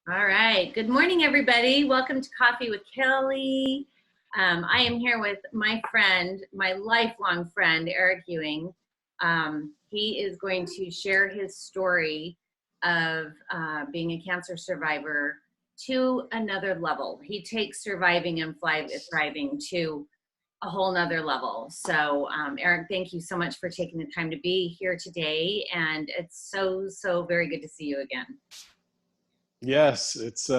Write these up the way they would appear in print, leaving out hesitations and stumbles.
All right. Good morning, everybody. Welcome to Coffee with Kelly. I am here with my friend, my lifelong friend, Eric Ewing. He is going to share his story of being a cancer survivor to another level. He takes surviving and thriving to a whole nother level. So, Eric, thank you so much for taking the time to be here today. And it's so very good to see you again. Yes, it's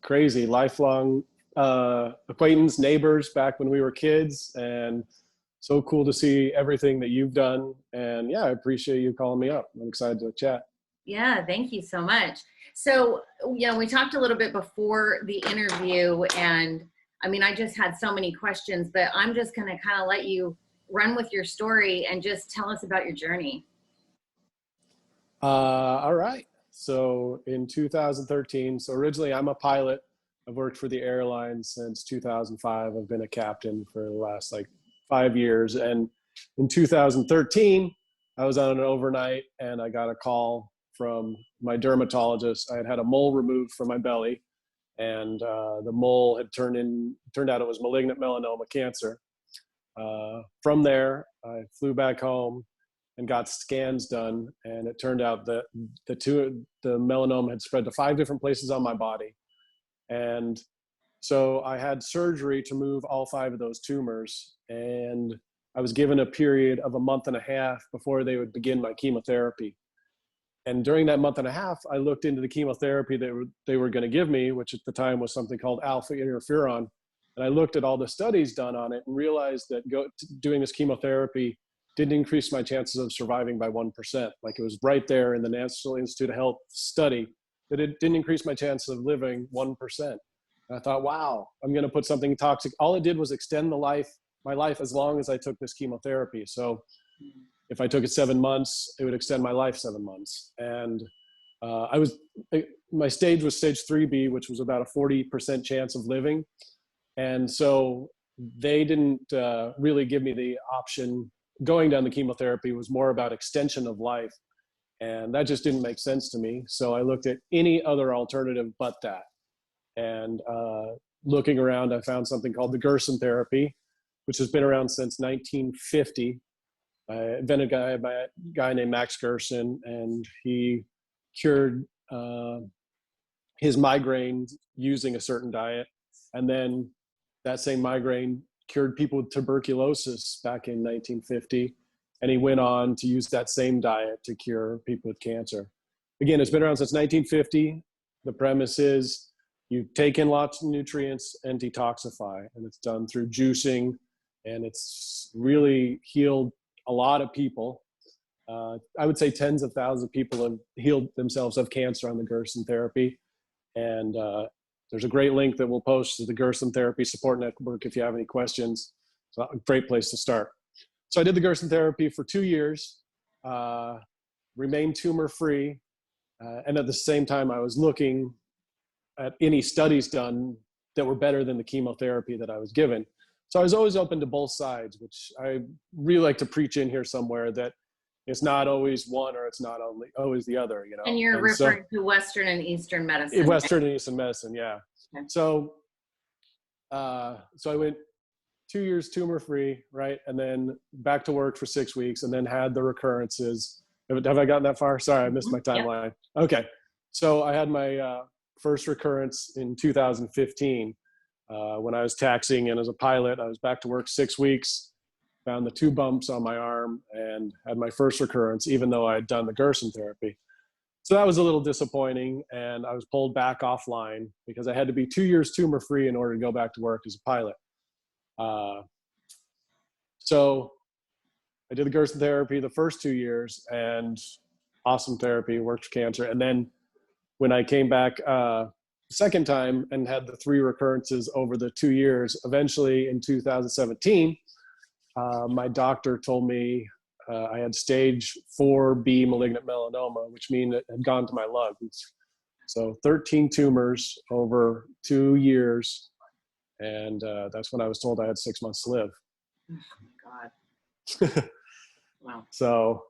crazy. Lifelong acquaintance, neighbors back when we were kids, and so cool to see everything that you've done. And yeah, I appreciate you calling me up. I'm excited to chat. Yeah, thank you so much. So, we talked a little bit before the interview, and I mean, I just had so many questions, but I'm just going to kind of let you run with your story and just tell us about your journey. All right. So in 2013, so originally I'm a pilot. I've worked for the airline since 2005. I've been a captain for the last 5 years. And in 2013, I was on an overnight and I got a call from my dermatologist. I had had a mole removed from my belly, and the mole had turned out it was malignant melanoma cancer. From there, I flew back home and got scans done, and it turned out that the melanoma had spread to 5 different places on my body. And so I had surgery to move all 5 of those tumors, and I was given a period of a month and a half before they would begin my chemotherapy. And during that month and a half, I looked into the chemotherapy that they were going to give me, which at the time was something called alpha interferon. And I looked at all the studies done on it and realized that doing this chemotherapy didn't increase my chances of surviving by 1%. Like, it was right there in the National Institute of Health study that it didn't increase my chances of living 1%. And I thought, wow, I'm going to put something toxic. All it did was extend my life as long as I took this chemotherapy. So if I took it 7 months, it would extend my life 7 months. And my stage was stage 3B, which was about a 40% chance of living. And so they didn't really give me the option. Going down the chemotherapy was more about extension of life, and that just didn't make sense to me. So I looked at any other alternative but that. And looking around, I found something called the Gerson therapy, which has been around since 1950. Invented by a guy named Max Gerson, and he cured his migraine using a certain diet. And then that same migraine cured people with tuberculosis back in 1950. And he went on to use that same diet to cure people with cancer. Again, it's been around since 1950. The premise is you take in lots of nutrients and detoxify, and it's done through juicing, and it's really healed a lot of people. I would say tens of thousands of people have healed themselves of cancer on the Gerson therapy. And there's a great link that we'll post to the Gerson Therapy Support Network if you have any questions. It's a great place to start. So I did the Gerson therapy for 2 years, remained tumor-free, and at the same time I was looking at any studies done that were better than the chemotherapy that I was given. So I was always open to both sides, which I really like to preach in here somewhere, that it's not always one or it's not always the other, And you're referring to Western and Eastern medicine. Western and Eastern medicine, yeah. Okay. So I went 2 years tumor-free, right? And then back to work for 6 weeks, and then had the recurrences. Have I gotten that far? Sorry, I missed my timeline. Yep. Okay. So I had my first recurrence in 2015 when I was taxiing in as a pilot. I was back to work 6 weeks. Found the 2 bumps on my arm and had my first recurrence, even though I had done the Gerson therapy. So that was a little disappointing, and I was pulled back offline because I had to be 2 years tumor-free in order to go back to work as a pilot. So I did the Gerson therapy the first 2 years, and awesome therapy, worked for cancer. And then when I came back second time and had the 3 recurrences over the 2 years, eventually in 2017, my doctor told me I had stage 4B malignant melanoma, which means it had gone to my lungs. So 13 tumors over 2 years. And that's when I was told I had 6 months to live. Oh my God. Wow. So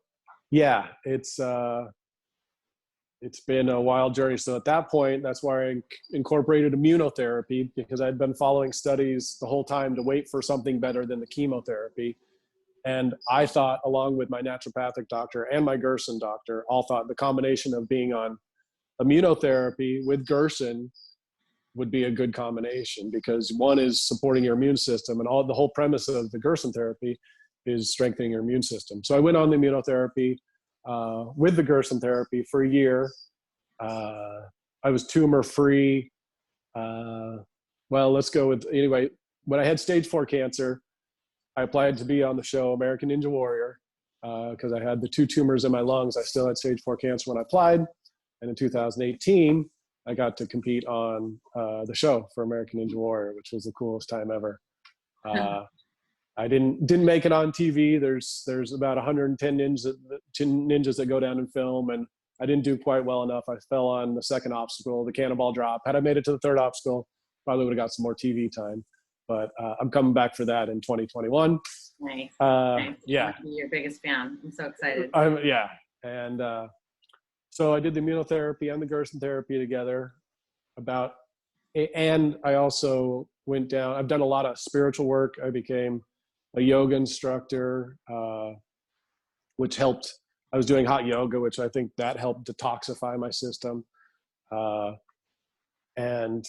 yeah, it's it's been a wild journey. So at that point, that's why I incorporated immunotherapy, because I'd been following studies the whole time to wait for something better than the chemotherapy. And I thought, along with my naturopathic doctor and my Gerson doctor, all thought the combination of being on immunotherapy with Gerson would be a good combination, because one is supporting your immune system, and the whole premise of the Gerson therapy is strengthening your immune system. So I went on the immunotherapy with the Gerson therapy for a year. I was tumor free. Well, let's go with, anyway, when I had stage 4 cancer, I applied to be on the show American Ninja Warrior, because I had the 2 tumors in my lungs. I still had stage 4 cancer when I applied. And in 2018, I got to compete on the show for American Ninja Warrior, which was the coolest time ever. I didn't make it on TV. There's about 110 ninjas that go down and film, and I didn't do quite well enough. I fell on the second obstacle, the cannonball drop. Had I made it to the third obstacle, probably would have got some more TV time. But I'm coming back for that in 2021. Nice. Yeah. I'm your biggest fan. I'm so excited. Yeah. And so I did the immunotherapy and the Gerson therapy together. And I also went down, I've done a lot of spiritual work. I became a yoga instructor, which helped. I was doing hot yoga, which I think that helped detoxify my system. And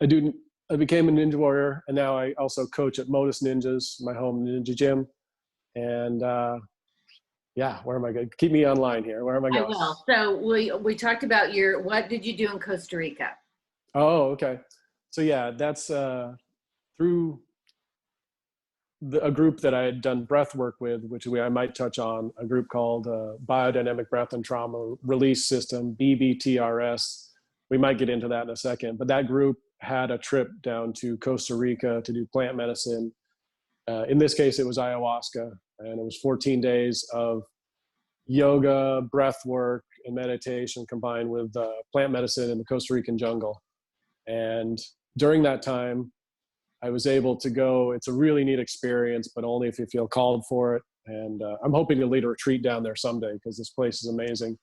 I became a ninja warrior, and now I also coach at Modus Ninjas, my home ninja gym. And yeah, where am I going? Keep me online here. Where am I going? I will. So we talked about what did you do in Costa Rica? Oh, okay. So yeah, that's through a group that I had done breath work with, which I might touch on, a group called Biodynamic Breath and Trauma Release System, BBTRS. We might get into that in a second, but that group had a trip down to Costa Rica to do plant medicine. In this case, it was ayahuasca, and it was 14 days of yoga, breath work, and meditation combined with plant medicine in the Costa Rican jungle. And during that time, I was able to go. It's a really neat experience, but only if you feel called for it. And I'm hoping to lead a retreat down there someday, because this place is amazing.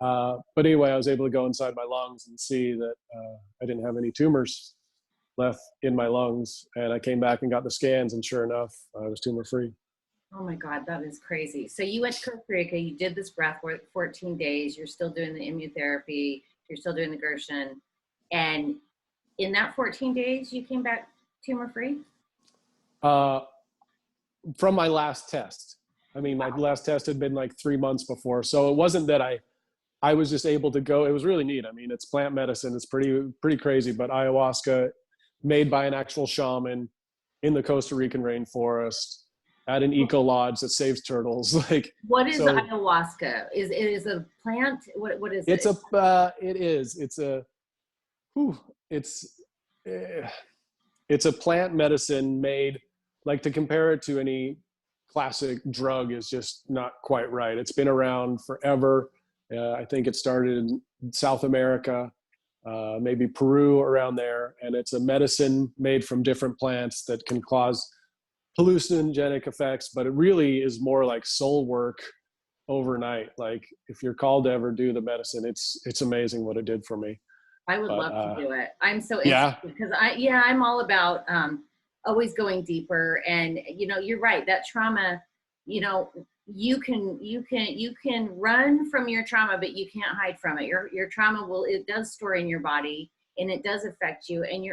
But anyway, I was able to go inside my lungs and see that I didn't have any tumors left in my lungs. And I came back and got the scans, and sure enough, I was tumor free. Oh my God, that is crazy. So you went to Costa Rica, you did this breath work 14 days, you're still doing the immunotherapy, you're still doing the Gerson. And in that 14 days, you came back tumor free? From my last test. I mean, my last test had been like 3 months before. So it wasn't that I was just able to go. It was really neat. I mean, it's plant medicine. It's pretty crazy, but ayahuasca made by an actual shaman in the Costa Rican rainforest at an eco lodge that saves turtles. Like, what is ayahuasca? Is it is a plant? What is it? It's a plant medicine made, like, to compare it to any classic drug is just not quite right. It's been around forever. I think it started in South America, maybe Peru, around there. And it's a medicine made from different plants that can cause hallucinogenic effects, but it really is more like soul work overnight. Like, if you're called to ever do the medicine, it's amazing what it did for me. I would love to do it. I'm so interested because I'm all about always going deeper. And you're right. That trauma, you can run from your trauma, but you can't hide from it. Your trauma it does store in your body, and it does affect you. And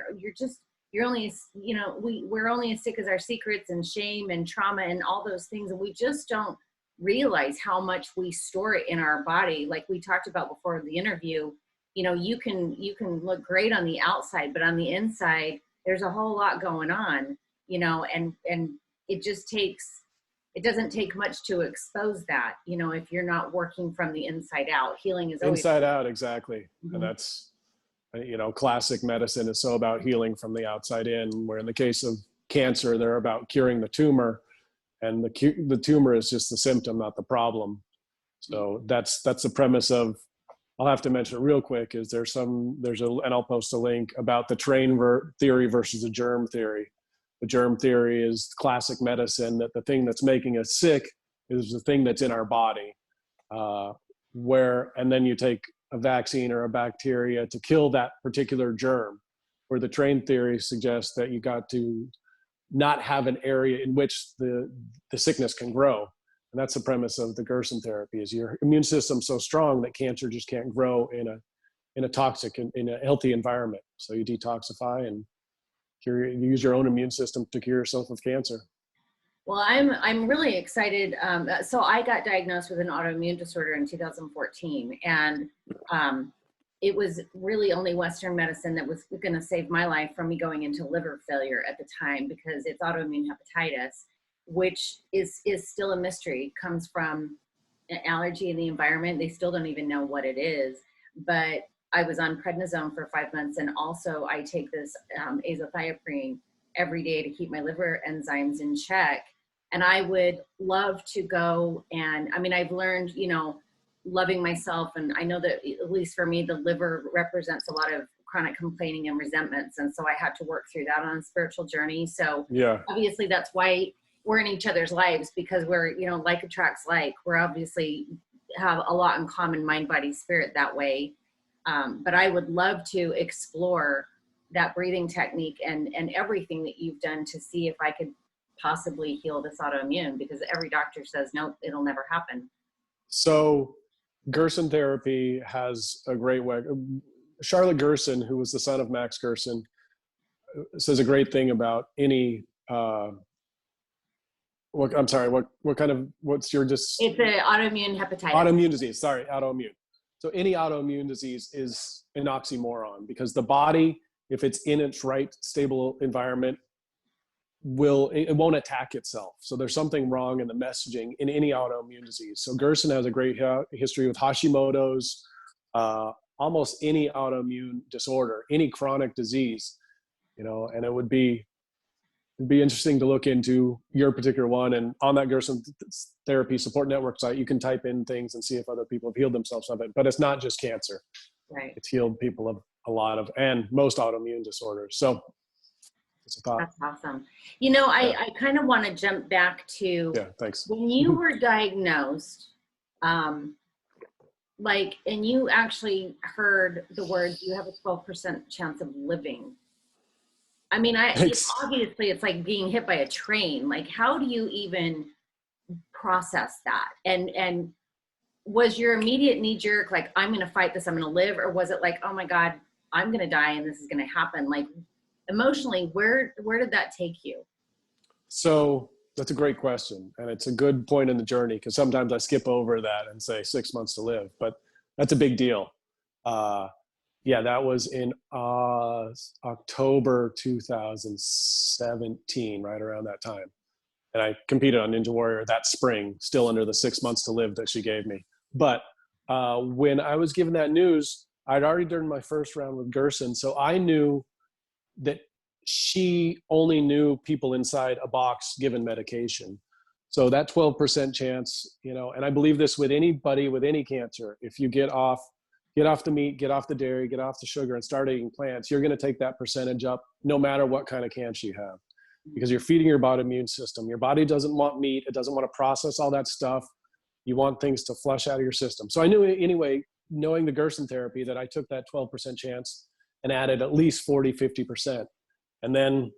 we're only as sick as our secrets and shame and trauma and all those things. And we just don't realize how much we store it in our body. Like we talked about before the interview, you can look great on the outside, but on the inside, there's a whole lot going on, and it doesn't take much to expose that, if you're not working from the inside out. Healing is always inside out. Exactly. Mm-hmm. And that's, classic medicine is so about healing from the outside in, where in the case of cancer, they're about curing the tumor, and the tumor is just the symptom, not the problem. So that's the premise of, I'll have to mention it real quick, is and I'll post a link about the terrain theory versus the germ theory. The germ theory is classic medicine, that the thing that's making us sick is the thing that's in our body, and then you take a vaccine or a bacteria to kill that particular germ, where the train theory suggests that you got to not have an area in which the sickness can grow. And that's the premise of the Gerson therapy, is your immune system so strong that cancer just can't grow in a toxic, in a healthy environment. So you detoxify and you use your own immune system to cure yourself of cancer. Well, I'm really excited. So I got diagnosed with an autoimmune disorder in 2014, and it was really only Western medicine that was going to save my life from me going into liver failure at the time, because it's autoimmune hepatitis, which is still a mystery. It comes from an allergy in the environment. They still don't even know what it is. But I was on prednisone for 5 months, and also I take this azathioprine every day to keep my liver enzymes in check. And I would love to go, and I mean, I've learned, loving myself. And I know that, at least for me, the liver represents a lot of chronic complaining and resentments. And so I had to work through that on a spiritual journey. So yeah, obviously that's why we're in each other's lives, because we're, like attracts like. We're obviously have a lot in common, mind, body, spirit, that way. But I would love to explore that breathing technique and everything that you've done to see if I could possibly heal this autoimmune, because every doctor says, nope, it'll never happen. So Gerson therapy has a great way. Charlotte Gerson, who was the son of Max Gerson, says a great thing about any, what's your It's an autoimmune hepatitis. Autoimmune disease, sorry, autoimmune. So any autoimmune disease is an oxymoron, because the body, if it's in its right stable environment, it won't attack itself. So there's something wrong in the messaging in any autoimmune disease. So Gerson has a great history with Hashimoto's, almost any autoimmune disorder, any chronic disease, and it would be interesting to look into your particular one. And on that Gerson Therapy Support Network site, you can type in things and see if other people have healed themselves of it. But it's not just cancer. Right. It's healed people of a lot of, and most autoimmune disorders. So it's a thought. That's awesome. I kind of want to jump back to thanks. When you were diagnosed, and you actually heard the words, you have a 12% chance of living. I mean, obviously it's like being hit by a train. Like, how do you even process that? And was your immediate knee jerk, like, I'm going to fight this, I'm going to live? Or was it like, oh my God, I'm going to die and this is going to happen? Like, emotionally, where did that take you? So that's a great question. And it's a good point in the journey, because sometimes I skip over that and say 6 months to live, but that's a big deal. That was in October 2017, right around that time. And I competed on Ninja Warrior that spring, still under the 6 months to live that she gave me. But when I was given that news, I'd already done my first round with Gerson. So I knew that she only knew people inside a box given medication. So that 12% chance, and I believe this with anybody with any cancer, if you get off the meat, get off the dairy, get off the sugar, and start eating plants, you're going to take that percentage up no matter what kind of cancer you have, because you're feeding your body immune system. Your body doesn't want meat. It doesn't want to process all that stuff. You want things to flush out of your system. So I knew anyway, knowing the Gerson therapy, that I took that 12% chance and added at least 40, 50%. And then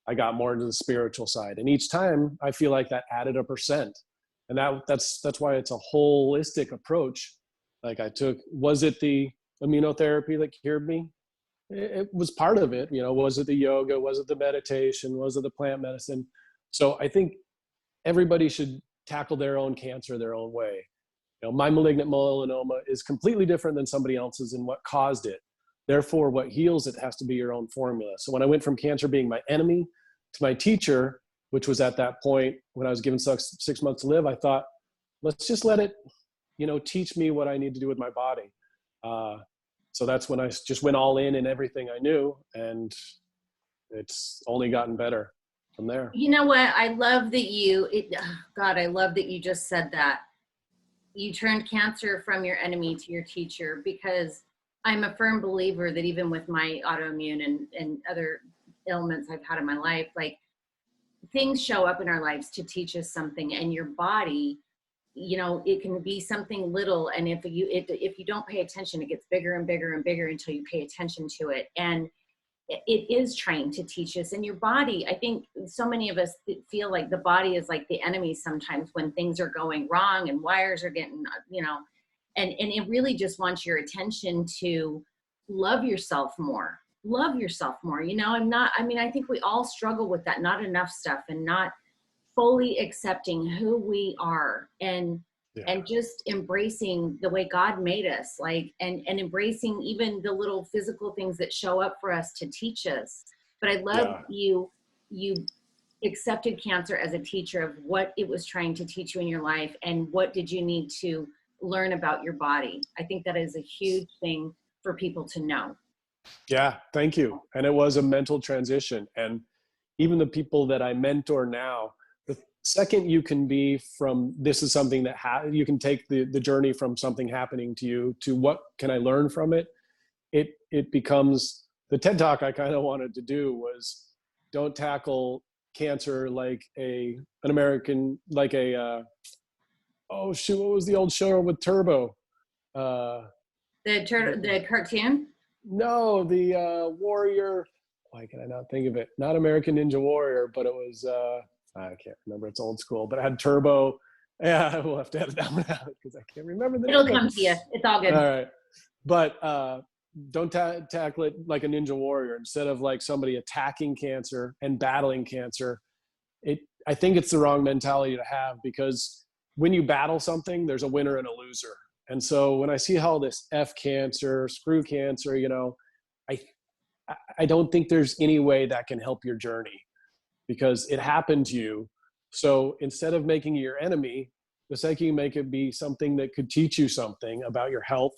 I got more into the spiritual side. And each time I feel like that added a percent. And that's why it's a holistic approach. Like was it the immunotherapy that cured me? It was part of it. Was it the yoga? Was it the meditation? Was it the plant medicine? So I think everybody should tackle their own cancer their own way. My malignant melanoma is completely different than somebody else's in what caused it. Therefore, what heals it has to be your own formula. So when I went from cancer being my enemy to my teacher, which was at that point when I was given 6 months to live, I thought, let's just let it, teach me what I need to do with my body. So that's when I just went all in everything I knew, and it's only gotten better from there. You know what? I love that I love that you just said that. You turned cancer from your enemy to your teacher, because I'm a firm believer that even with my autoimmune and other ailments I've had in my life, like, things show up in our lives to teach us something, and your body you know, it can be something little, and if you don't pay attention, it gets bigger and bigger and bigger until you pay attention to it. And it is trying to teach us. And your body, I think so many of us feel like the body is like the enemy sometimes when things are going wrong and wires are getting, you know, and it really just wants your attention to love yourself more. Love yourself more. You know, I think we all struggle with that, not enough stuff, and not fully accepting who we are, and just embracing the way God made us, like, and embracing even the little physical things that show up for us to teach us. But I love you accepted cancer as a teacher of what it was trying to teach you in your life, and what did you need to learn about your body. I think that is a huge thing for people to know. Yeah, thank you. And it was a mental transition. And even the people that I mentor now, the second you can be from, this is something that you can take the journey from something happening to you to what can I learn from it? It becomes, the TED Talk I kind of wanted to do was, don't tackle cancer like an American, like oh shoot, what was the old show with Turbo? The cartoon? No, the Warrior. Why can I not think of it? Not American Ninja Warrior, but it was, I can't remember. It's old school, but it had Turbo. Yeah, we'll have to edit that one out because I can't remember the name. It'll come to you. It's all good. All right. But don't tackle it like a Ninja Warrior. Instead of like somebody attacking cancer and battling cancer, I think it's the wrong mentality to have, because when you battle something, there's a winner and a loser. And so when I see all this F cancer, screw cancer, you know, I don't think there's any way that can help your journey, because it happened to you. So instead of making it your enemy, the second you make it be something that could teach you something about your health,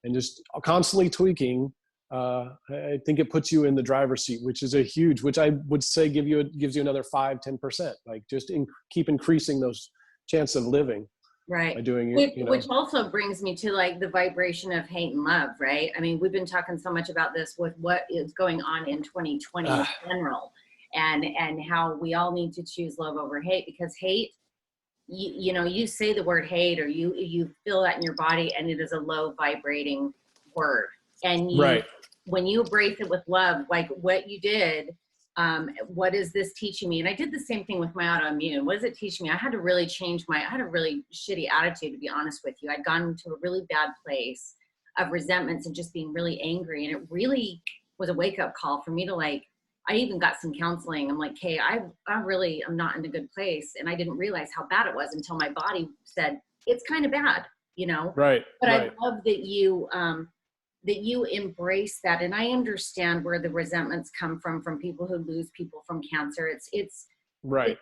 and just constantly tweaking, I think it puts you in the driver's seat, which is which I would say gives you another 5-10%, like just keep increasing those chances of living. Right. By doing it, you know. Which also brings me to like the vibration of hate and love, right? I mean, we've been talking so much about this with what is going on in 2020 in general, and how we all need to choose love over hate, because hate, you know, you say the word hate, or you feel that in your body, and it is a low vibrating word. And when you embrace it with love, like what you did, what is this teaching me? And I did the same thing with my autoimmune. What is it teaching me? I had to really change I had a really shitty attitude, to be honest with you. I'd gone into a really bad place of resentments and just being really angry. And it really was a wake-up call for me to, like, I even got some counseling. I'm like, hey, I really am not in a good place. And I didn't realize how bad it was until my body said, it's kind of bad, you know? Right. But I love that you embrace that. And I understand where the resentments come from people who lose people from cancer. It's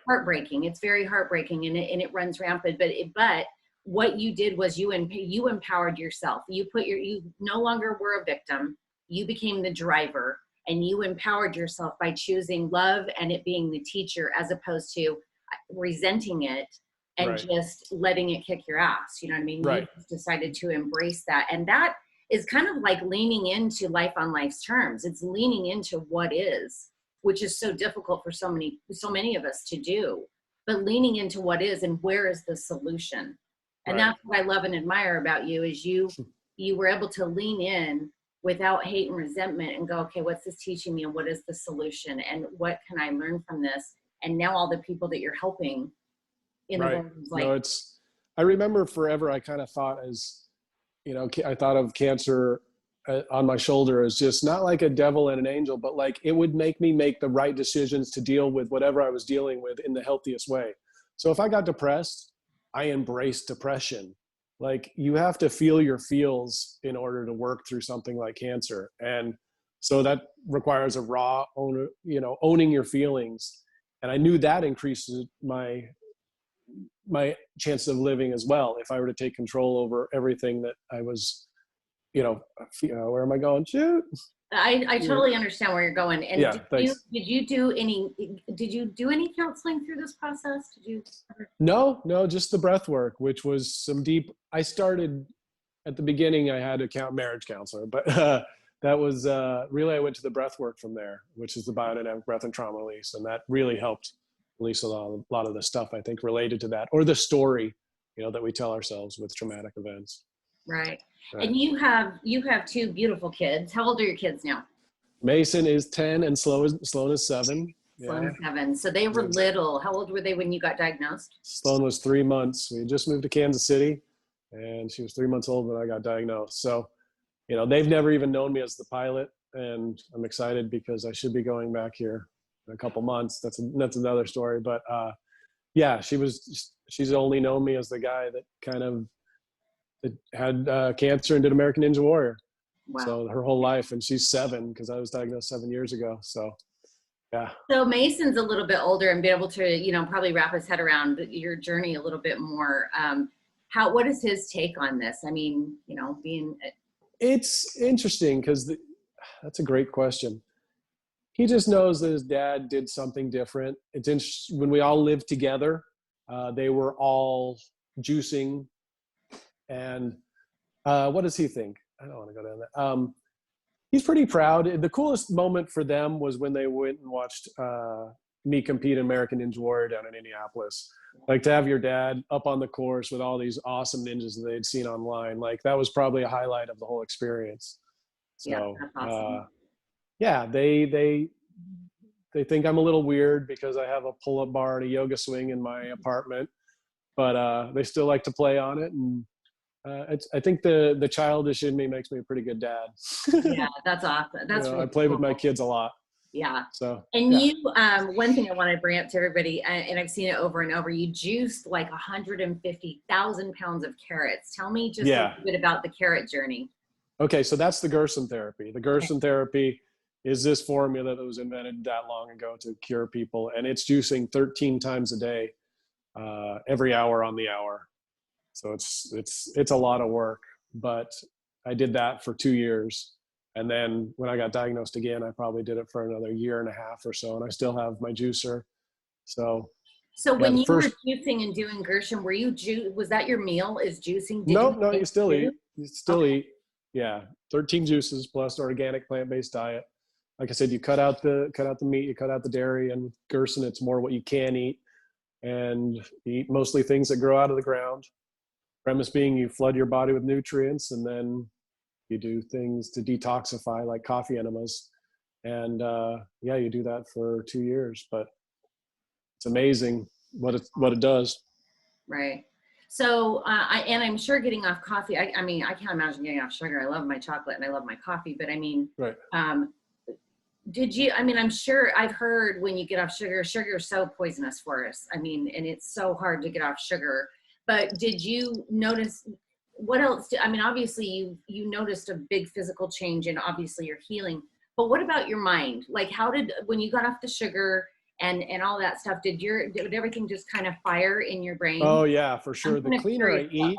heartbreaking. It's very heartbreaking, and it runs rampant. But what you did was you empowered yourself. You no longer were a victim. You became the driver, and you empowered yourself by choosing love and it being the teacher, as opposed to resenting it and just letting it kick your ass. You know what I mean? You just decided to embrace that. And that is kind of like leaning into life on life's terms. It's leaning into what is, which is so difficult for so many of us to do, but leaning into what is and where is the solution. And that's what I love and admire about you, is you were able to lean in without hate and resentment and go, okay, what's this teaching me, and what is the solution, and what can I learn from this? And now all the people that you're helping in the world is like, no, I remember forever, I kind of thought I thought of cancer on my shoulder as just not like a devil and an angel, but like it would make me make the right decisions to deal with whatever I was dealing with in the healthiest way. So if I got depressed, I embraced depression. Like, you have to feel your feels in order to work through something like cancer. And so that requires a raw owning your feelings. And I knew that increases my chances of living as well, if I were to take control over everything that I was, where am I going? Shoot. I totally understand where you're going. And did you do any counseling through this process? No, just the breath work, which was some deep. I started at the beginning, I had a marriage counselor, but that was really, I went to the breath work from there, which is the biodynamic breath and trauma release. And that really helped release a lot of the stuff, I think, related to that, or the story, that we tell ourselves with traumatic events. Right. Right. And you have two beautiful kids. How old are your kids now? Mason is 10 and Sloan is 7. Sloan Yeah. is 7. So they were little. How old were they when you got diagnosed? Sloan was 3 months. We just moved to Kansas City, and she was 3 months old when I got diagnosed. So, they've never even known me as the pilot, and I'm excited because I should be going back here in a couple months. That's another story. But yeah, she's only known me as the guy that had cancer and did American Ninja Warrior. Wow. So her whole life, and she's 7 because I was diagnosed 7 years ago. So, yeah. So Mason's a little bit older and be able to, probably wrap his head around your journey a little bit more. What is his take on this? I mean, It's interesting because that's a great question. He just knows that his dad did something different. It's interesting when we all lived together. They were all juicing, and what does he think? I don't want to go down that. He's pretty proud. The coolest moment for them was when they went and watched me compete in American Ninja Warrior down in Indianapolis. Like, to have your dad up on the course with all these awesome ninjas that they'd seen online, like that was probably a highlight of the whole experience. So, yeah, that's awesome. Yeah, they think I'm a little weird because I have a pull-up bar and a yoga swing in my apartment, but they still like to play on it. And I think the childish in me makes me a pretty good dad. Yeah, that's awesome. That's really I play with my kids a lot. Yeah. So, and yeah. One thing I want to bring up to everybody, and I've seen it over and over, you juiced like 150,000 pounds of carrots. Tell me just a little bit about the carrot journey. Okay, so that's the Gerson therapy. The Gerson therapy is this formula that was invented that long ago to cure people, and it's juicing 13 times a day, every hour on the hour. So it's a lot of work, but I did that for 2 years. And then when I got diagnosed again, I probably did it for another year and a half or so. And I still have my juicer. So when you were juicing and doing Gerson, was that your meal, is juicing? No, you still eat. You still eat. Yeah. 13 juices plus organic plant-based diet. Like I said, you cut out the meat, you cut out the dairy, and Gerson, it's more what you can eat. And you eat mostly things that grow out of the ground. Premise being you flood your body with nutrients, and then you do things to detoxify like coffee enemas. And you do that for 2 years, but it's amazing what it does. Right. So I'm sure getting off coffee, I mean, I can't imagine getting off sugar. I love my chocolate and I love my coffee, but I mean, right. I'm sure I've heard when you get off sugar is so poisonous for us. I mean, and it's so hard to get off sugar. But did you notice what else? Obviously you noticed a big physical change, and obviously you're healing. But what about your mind? Like, when you got off the sugar and all that stuff, did everything just kind of fire in your brain? Oh yeah, for sure. The cleaner I eat,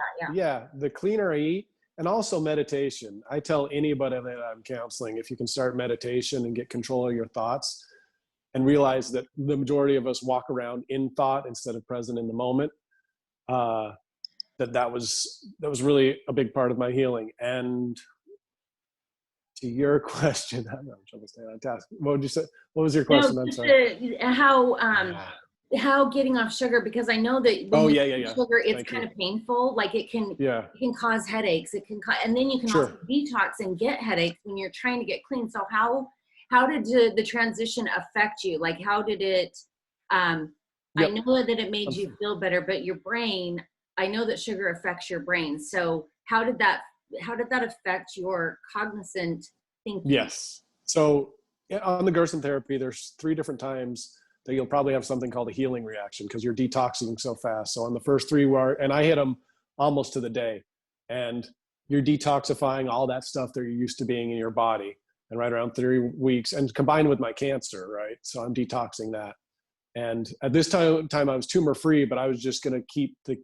the cleaner I eat, and also meditation. I tell anybody that I'm counseling, if you can start meditation and get control of your thoughts, and realize that the majority of us walk around in thought instead of present in the moment. That was really a big part of my healing. And to your question, I'm not sure I'm staying on task. What would you say? What was your question? I'm sorry. How getting off sugar, because I know that when sugar, it's kind of painful. Like it can cause headaches. It can and then you can also detox and get headaches when you're trying to get clean. So how did the transition affect you? Like, how did it? I know that it made you feel better, but your brain, I know that sugar affects your brain. So how did that affect your cognizant thinking? Yes. So on the Gerson therapy, there's 3 different times that you'll probably have something called a healing reaction because you're detoxing so fast. So on the first 3 and I hit them almost to the day, and you're detoxifying all that stuff that you're used to being in your body, and right around 3 weeks, and combined with my cancer, right? So I'm detoxing that. And at this time I was tumor free, but I was just going to keep the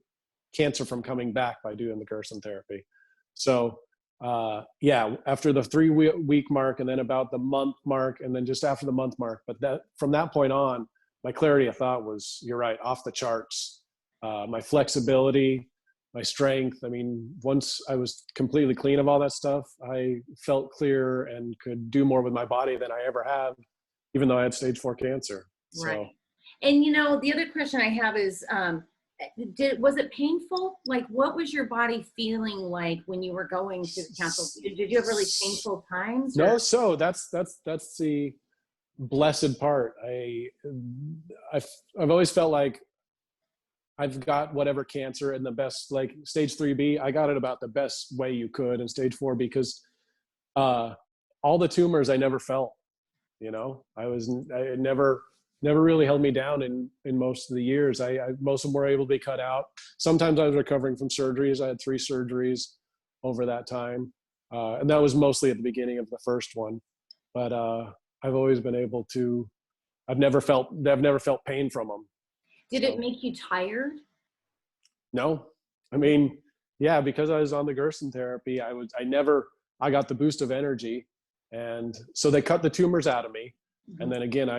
cancer from coming back by doing the Gerson therapy. So after the 3 week mark, and then about the month mark, and then just after the month mark, but from that point on, my clarity of thought was, you're right, off the charts. My flexibility, my strength. I mean, once I was completely clean of all that stuff, I felt clear and could do more with my body than I ever have, even though I had stage 4 cancer. Right. So. And the other question I have is, Was it painful? Like, what was your body feeling like when you were going through the council? Did you have really painful times? No, so that's the blessed part. I've always felt like I've got whatever cancer in the best, like stage 3B, I got it about the best way you could, and stage 4, because all the tumors I never felt, it never really held me down in most of the years. Most of them were able to be cut out. Sometimes I was recovering from surgeries. I had 3 surgeries over that time. And that was mostly at the beginning of the first one. But I've always been able to, I've never felt pain from them. Did it make you tired? No. I mean, yeah, because I was on the Gerson therapy, I got the boost of energy. And so they cut the tumors out of me. Mm-hmm. And then again,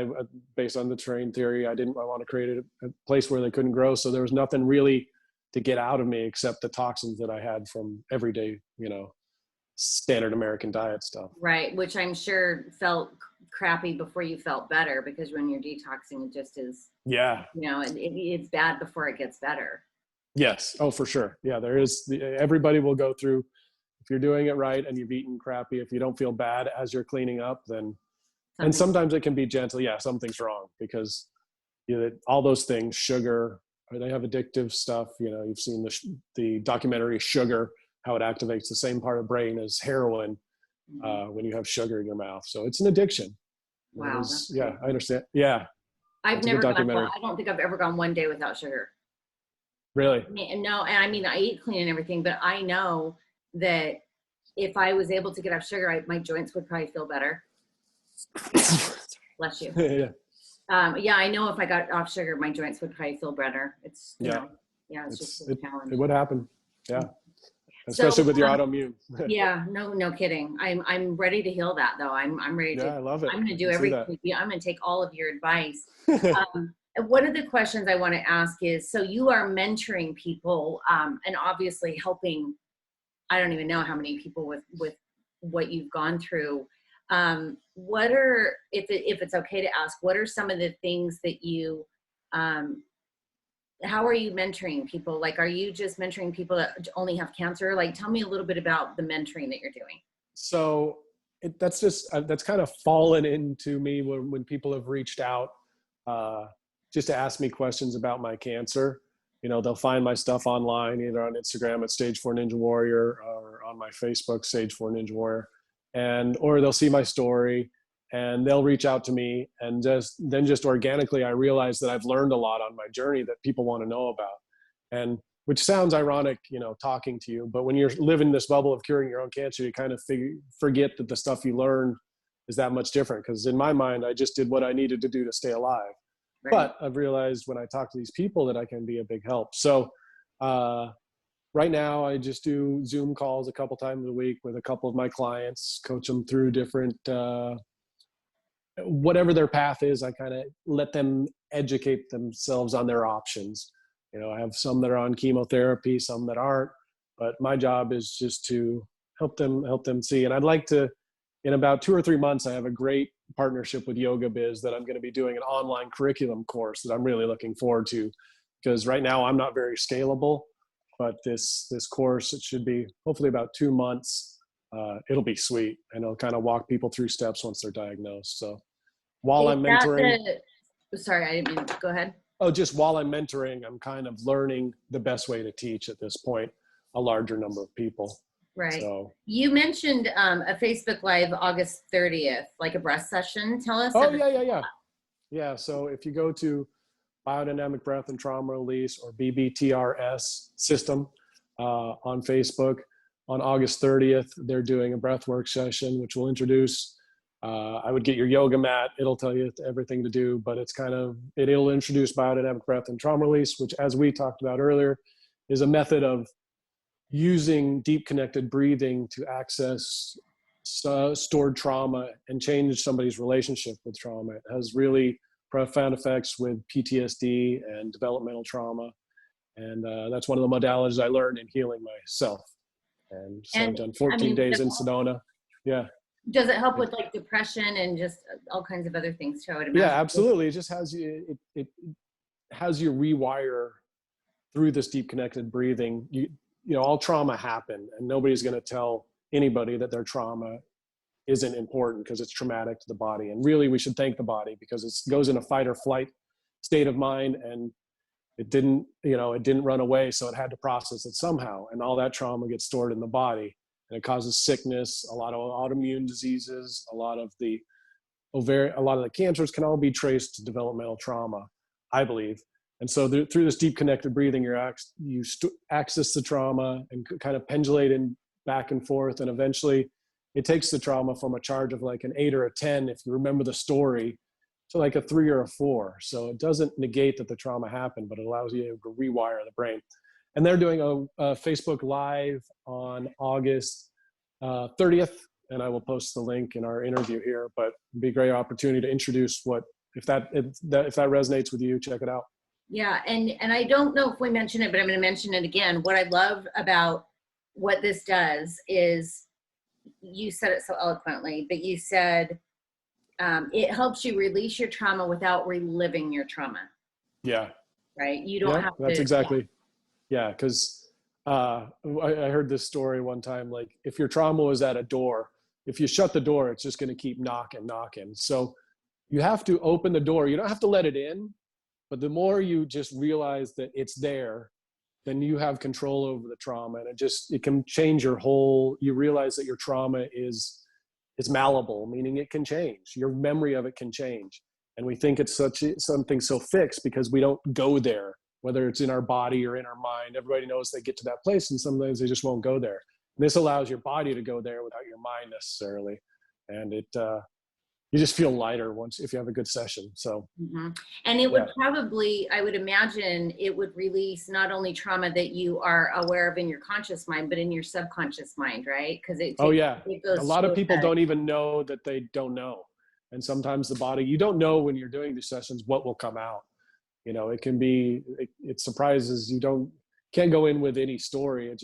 based on the terrain theory, I want to create a place where they couldn't grow. So there was nothing really to get out of me except the toxins that I had from everyday, standard American diet stuff. Right. Which I'm sure felt crappy before you felt better, because when you're detoxing, it just is, it's bad before it gets better. Yes. Oh, for sure. Yeah. Everybody will go through, if you're doing it right and you've eaten crappy, if you don't feel bad as you're cleaning up, then, and sometimes it can be gentle. Yeah. Something's wrong, because all those things, sugar, they have addictive stuff. You've seen the documentary Sugar, how it activates the same part of the brain as heroin when you have sugar in your mouth. So it's an addiction. Wow. I understand. Yeah. I don't think I've ever gone one day without sugar. Really? No. And I mean, I eat clean and everything, but I know that if I was able to get off sugar, my joints would probably feel better. Bless you. Yeah. I know if I got off sugar, my joints would probably feel better. It's just a challenge. It would happen. Yeah. Especially with your autoimmune. Yeah, no kidding. I'm ready to heal that though. I'm ready to. Yeah, I love it. I'm going to do everything. I'm going to take all of your advice. One of the questions I want to ask is, so you are mentoring people and obviously helping, I don't even know how many people with what you've gone through. What are, if it's okay to ask, what are some of the things that you, how are you mentoring people? Like, are you just mentoring people that only have cancer? Like, tell me a little bit about the mentoring that you're doing. So that's kind of fallen into me when people have reached out just to ask me questions about my cancer. They'll find my stuff online, either on Instagram at Stage 4 Ninja Warrior or on my Facebook, Stage 4 Ninja Warrior. Or they'll see my story and they'll reach out to me, and just organically, I realize that I've learned a lot on my journey that people want to know about. And which sounds ironic, talking to you, but when you're living this bubble of curing your own cancer, you kind of forget that the stuff you learned is that much different. Because in my mind, I just did what I needed to do to stay alive. Right. But I've realized when I talk to these people that I can be a big help. So right now, I just do Zoom calls a couple times a week with a couple of my clients, coach them through different, whatever their path is. I kind of let them educate themselves on their options. I have some that are on chemotherapy, some that aren't, but my job is just to help them see. And I'd like to, in about 2 or 3 months, I have a great partnership with Yoga Biz that I'm going to be doing an online curriculum course that I'm really looking forward to, because right now I'm not very scalable. But this course, it should be hopefully about 2 months. It'll be sweet, and it'll kind of walk people through steps once they're diagnosed. So while I'm mentoring, sorry, I didn't mean, go ahead. Oh, just while I'm mentoring, I'm kind of learning the best way to teach at this point a larger number of people. Right. So you mentioned a Facebook Live August 30th, like a breath session. Tell us. Oh, yeah. Yeah. So if you go to Biodynamic Breath and Trauma Release, or BBTRS system on Facebook, on August 30th, they're doing a breathwork session, which will introduce, I would get your yoga mat. It'll tell you everything to do, but it'll introduce biodynamic breath and trauma release, which, as we talked about earlier, is a method of using deep connected breathing to access stored trauma and change somebody's relationship with trauma. It has really profound effects with PTSD and developmental trauma. And that's one of the modalities I learned in healing myself. And so I've done 14 days in Sedona. Yeah. Does it help with like depression and just all kinds of other things too? Yeah, absolutely. It just has you, it has you rewire through this deep connected breathing, you know, all trauma happened, and nobody's going to tell anybody that their trauma isn't important because it's traumatic to the body. And really, we should thank the body, because it goes in a fight or flight state of mind, and it didn't run away, so it had to process it somehow. And all that trauma gets stored in the body, and it causes sickness, a lot of autoimmune diseases, a lot of the cancers can all be traced to developmental trauma, I believe. And so through this deep connected breathing, you access the trauma and kind of pendulate in back and forth, and eventually it takes the trauma from a charge of like an 8 or a 10, if you remember the story, to like a 3 or a 4. So it doesn't negate that the trauma happened, but it allows you to rewire the brain. And they're doing a Facebook Live on August 30th, and I will post the link in our interview here. But it'd be a great opportunity to introduce if that resonates with you, check it out. Yeah, and I don't know if we mentioned it, but I'm going to mention it again. What I love about what this does is, you said it so eloquently, but you said it helps you release your trauma without reliving your trauma. Yeah. Right? You don't have to. That's exactly. Yeah, because I heard this story one time, like if your trauma was at a door, if you shut the door, it's just going to keep knocking. So you have to open the door. You don't have to let it in, but the more you just realize that it's there, then you have control over the trauma, and it can change you realize that your trauma is malleable, meaning it can change. Your memory of it can change. And we think it's something so fixed because we don't go there, whether it's in our body or in our mind. Everybody knows they get to that place, and sometimes they just won't go there. And this allows your body to go there without your mind necessarily. And you just feel lighter if you have a good session. So, and it would probably, I would imagine it would release not only trauma that you are aware of in your conscious mind, but in your subconscious mind, right? Because it goes, a lot of people don't even know that they don't know. And sometimes the body, you don't know when you're doing these sessions what will come out. You know, it can be, it surprises you. Can't go in with any story.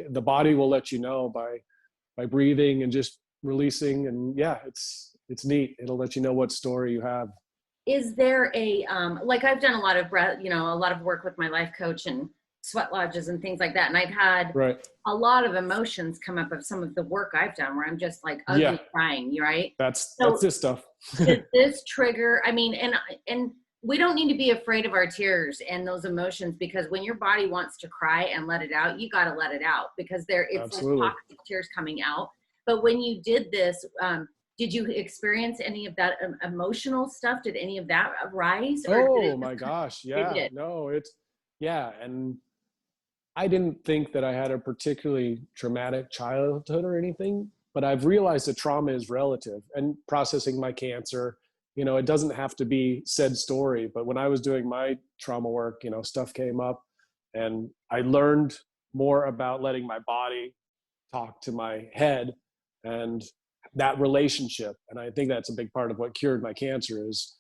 The body will let you know by breathing and just releasing. And it's neat. It'll let you know what story you have. Is there like I've done a lot of breath, a lot of work with my life coach and sweat lodges and things like that. And I've had a lot of emotions come up of some of the work I've done where I'm just like ugly crying, right? That's this stuff. Does this trigger, and we don't need to be afraid of our tears and those emotions, because when your body wants to cry and let it out, you got to let it out, because it's like toxic tears coming out. But when you did this, did you experience any of that emotional stuff? Did any of that arise? Oh my gosh. Yeah, no, and I didn't think that I had a particularly traumatic childhood or anything, but I've realized that trauma is relative. And processing my cancer, it doesn't have to be said story, but when I was doing my trauma work, stuff came up, and I learned more about letting my body talk to my head and that relationship. And I think that's a big part of what cured my cancer is,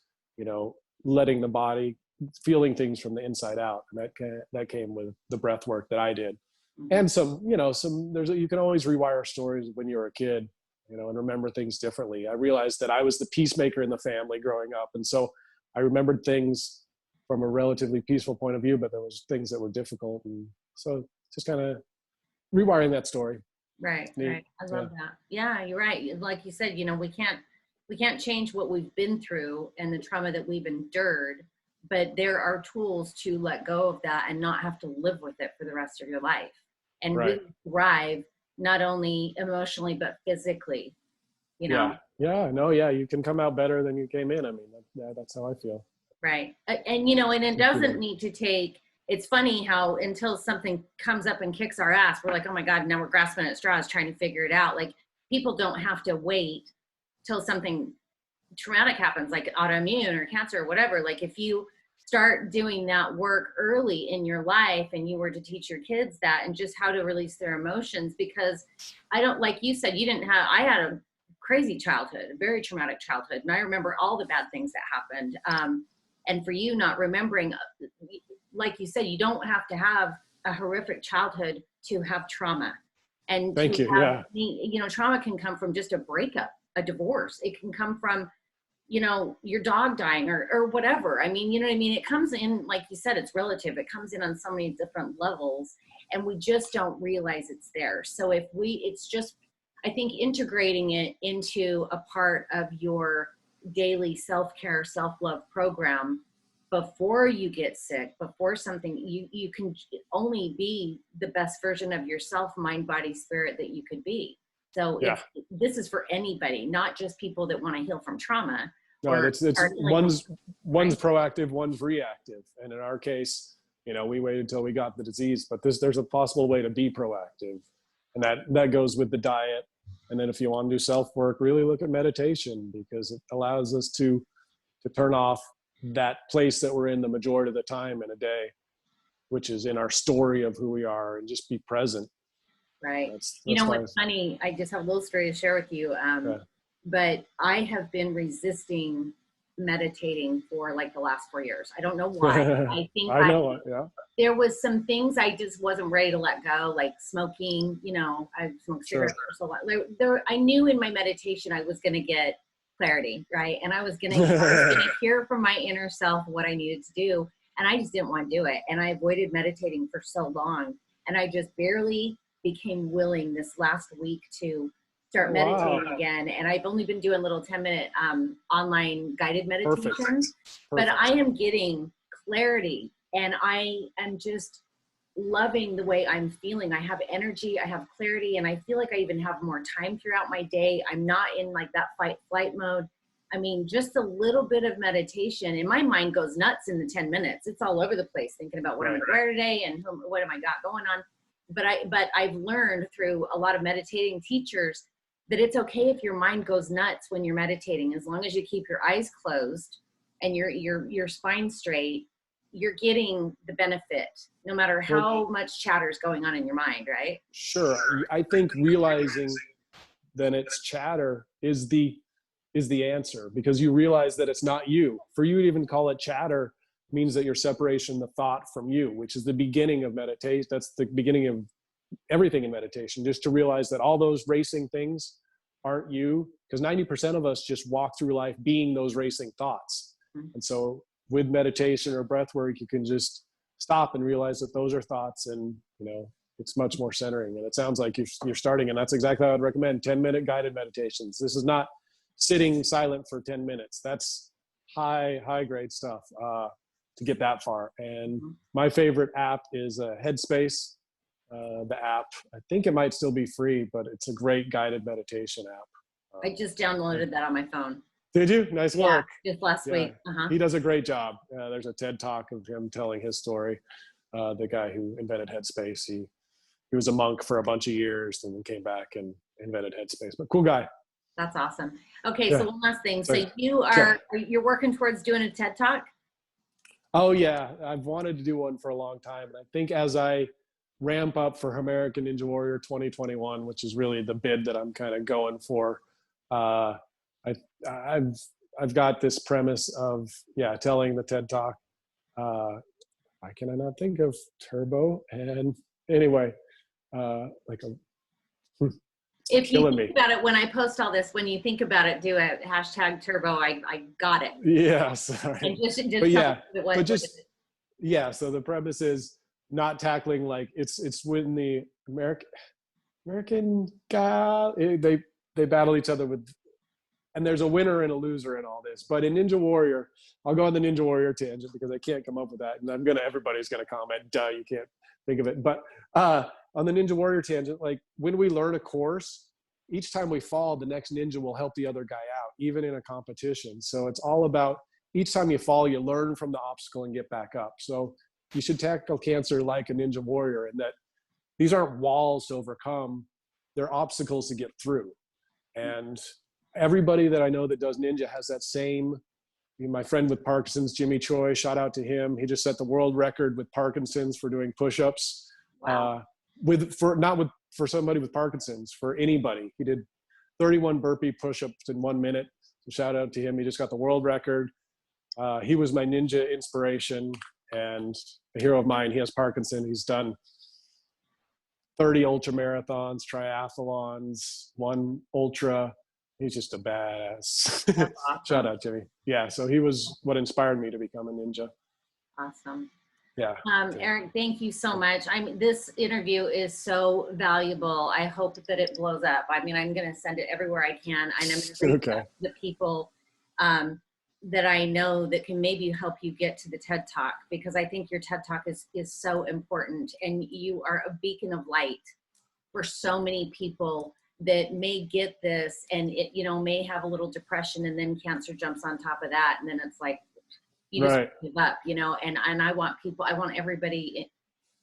letting the body, feeling things from the inside out. And that came with the breath work that I did. And you can always rewire stories when you're a kid, and remember things differently. I realized that I was the peacemaker in the family growing up. And so I remembered things from a relatively peaceful point of view, but there was things that were difficult. And so just kind of rewiring that story. Right. I love that. Yeah, you're right. Like you said, we can't change what we've been through and the trauma that we've endured, but there are tools to let go of that and not have to live with it for the rest of your life, and really thrive, not only emotionally, but physically, you can come out better than you came in. That's how I feel. Right. And it doesn't need to take, it's funny how until something comes up and kicks our ass, we're like, oh my God, now we're grasping at straws trying to figure it out. Like, people don't have to wait till something traumatic happens, like autoimmune or cancer or whatever. Like, if you start doing that work early in your life and you were to teach your kids that and just how to release their emotions, because like you said, I had a crazy childhood, a very traumatic childhood. And I remember all the bad things that happened. And for you not remembering, like you said, you don't have to have a horrific childhood to have trauma. And trauma can come from just a breakup, a divorce. It can come from your dog dying or whatever. I mean, you know what I mean? It comes in, like you said, it's relative. It comes in on so many different levels, and we just don't realize it's there. So it's just, I think, integrating it into a part of your daily self-care, self-love program before you get sick, before something, you can only be the best version of yourself, mind, body, spirit that you could be. So this is for anybody, not just people that want to heal from trauma. No, it's one's proactive, one's reactive. And in our case, we waited until we got the disease, but there's a possible way to be proactive. And that goes with the diet. And then if you want to do self-work, really look at meditation, because it allows us to turn off that place that we're in the majority of the time in a day, which is in our story of who we are, and just be present. Right. That's what's funny? I just have a little story to share with you. But I have been resisting meditating for like the last 4 years. I don't know why. I think there was some things I just wasn't ready to let go, like smoking. I smoked cigarettes for so long. I knew in my meditation I was going to get clarity, right? And I was going to hear from my inner self what I needed to do. And I just didn't want to do it. And I avoided meditating for so long. And I just barely became willing this last week to start meditating again. And I've only been doing little 10-minute online guided meditations. Perfect. But I am getting clarity, and I am just loving the way I'm feeling. I have energy, I have clarity, and I feel like I even have more time throughout my day. I'm not in like that fight flight mode. I mean, just a little bit of meditation and my mind goes nuts in the 10 minutes. It's all over the place thinking about what I'm going to wear today and what am I got going on. But I've learned through a lot of meditating teachers that it's okay if your mind goes nuts when you're meditating, as long as you keep your eyes closed and your spine straight. You're getting the benefit no matter how much chatter is going on in your mind, right? Sure. I think realizing that it's chatter is the answer, because you realize that it's not you. For you to even call it chatter means that you're separating the thought from you, which is the beginning of meditation. That's the beginning of everything in meditation, just to realize that all those racing things aren't you, because 90% of us just walk through life being those racing thoughts. And so with meditation or breath work, you can just stop and realize that those are thoughts, and it's much more centering. And it sounds like you're starting, and that's exactly how I'd recommend 10-minute guided meditations. This is not sitting silent for 10 minutes. That's high grade stuff to get that far. And my favorite app is Headspace. The app, I think it might still be free, but it's a great guided meditation app. I just downloaded that on my phone. Did you? Nice work. Yeah, just last week. He does a great job. There's a TED Talk of him telling his story. The guy who invented Headspace, he was a monk for a bunch of years and then came back and invented Headspace. But cool guy. That's awesome. Okay, so one last thing. So you're working towards doing a TED Talk? Oh yeah, I've wanted to do one for a long time. And I think as I ramp up for American Ninja Warrior 2021, which is really the bid that I'm kind of going for, I've got this premise of telling the TED Talk. Why can I not think of Turbo? And anyway, if you think about it, when I post all this, when you think about it, do it #Turbo. I got it. Yeah, sorry. And just so the premise is not tackling like it's when the American guy, they battle each other with. And there's a winner and a loser in all this. But in Ninja Warrior, I'll go on the Ninja Warrior tangent because I can't come up with that. And everybody's going to comment, duh, you can't think of it. But on the Ninja Warrior tangent, like when we learn a course, each time we fall, the next ninja will help the other guy out, even in a competition. So it's all about each time you fall, you learn from the obstacle and get back up. So you should tackle cancer like a Ninja Warrior, in that these aren't walls to overcome. They're obstacles to get through. And everybody that I know that does ninja has that same. My friend with Parkinson's, Jimmy Choi, shout out to him. He just set the world record with Parkinson's for doing push-ups. Wow. For somebody with Parkinson's, for anybody. He did 31 burpee push-ups in 1 minute. So shout out to him. He just got the world record. He was my ninja inspiration and a hero of mine. He has Parkinson's. He's done 30 ultra marathons, triathlons, one ultra. he's just a badass. That's awesome. Shout out, Jimmy. Yeah, so he was what inspired me to become a ninja. Awesome. Yeah. Eric, thank you so much. This interview is so valuable. I hope that it blows up. I mean, I'm going to send it everywhere I can. And I'm going to reach out to the people that I know that can maybe help you get to the TED Talk, because I think your TED Talk is so important, and you are a beacon of light for so many people that may get this and it, may have a little depression, and then cancer jumps on top of that. And then it's like, you just give up, and I want everybody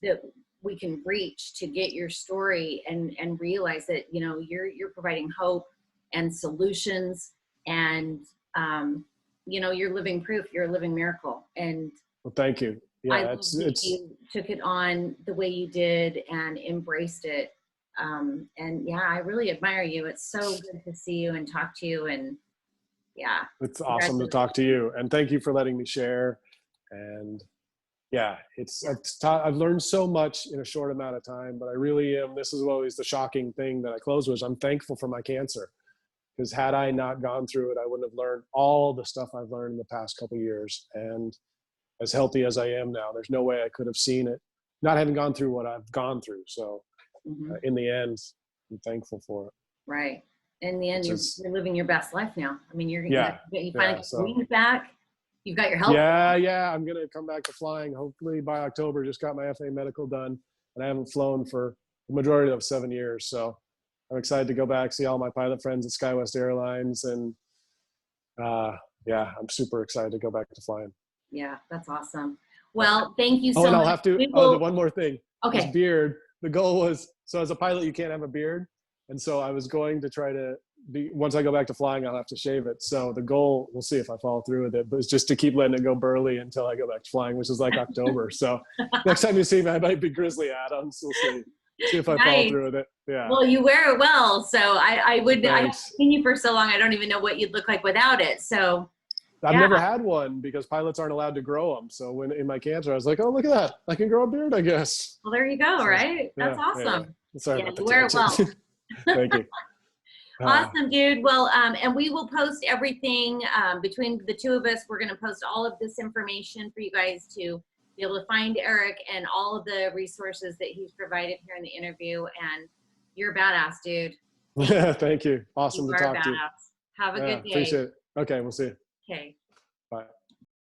that we can reach to get your story and realize that, you're providing hope and solutions, and, you're living proof, you're a living miracle. And well, thank you. Yeah, I love that you took it on the way you did and embraced it. And yeah, I really admire you. It's so good to see you and talk to you. And yeah, it's awesome to talk to you. And thank you for letting me share. And yeah, I've learned so much in a short amount of time, but I really am. This is always the shocking thing that I close with. I'm thankful for my cancer, because had I not gone through it, I wouldn't have learned all the stuff I've learned in the past couple of years. And as healthy as I am now, there's no way I could have seen it, not having gone through what I've gone through. So in the end, I'm thankful for it. Right. In the end, you're living your best life now. I mean, you finally get your wings back. You've got your health. Yeah. I'm going to come back to flying, hopefully by October. Just got my FA medical done, and I haven't flown for the majority of 7 years. So I'm excited to go back, see all my pilot friends at SkyWest Airlines. And I'm super excited to go back to flying. Yeah, that's awesome. Well, thank you so much. And I'll have to, one more thing. Okay. This beard, the goal was, so as a pilot, you can't have a beard. And so I was going to try to once I go back to flying, I'll have to shave it. So the goal, we'll see if I follow through with it, but it's just to keep letting it go burly until I go back to flying, which is like October. So next time you see me, I might be Grizzly Adams. We'll see if I follow through with it. Yeah. Well, you wear it well. So I've seen you for so long. I don't even know what you'd look like without it. So I've never had one because pilots aren't allowed to grow them. So when in my cancer, I was like, oh, look at that. I can grow a beard, I guess. Well, there you go. Right. That's awesome. Yeah. Sorry about you wear it well. Thank you. Awesome, dude. Well, and we will post everything between the two of us. We're going to post all of this information for you guys to be able to find Eric and all of the resources that he's provided here in the interview. And you're a badass, dude. Thank you. Awesome to talk to you. Have a good day. Appreciate it. Okay, we'll see you. Okay.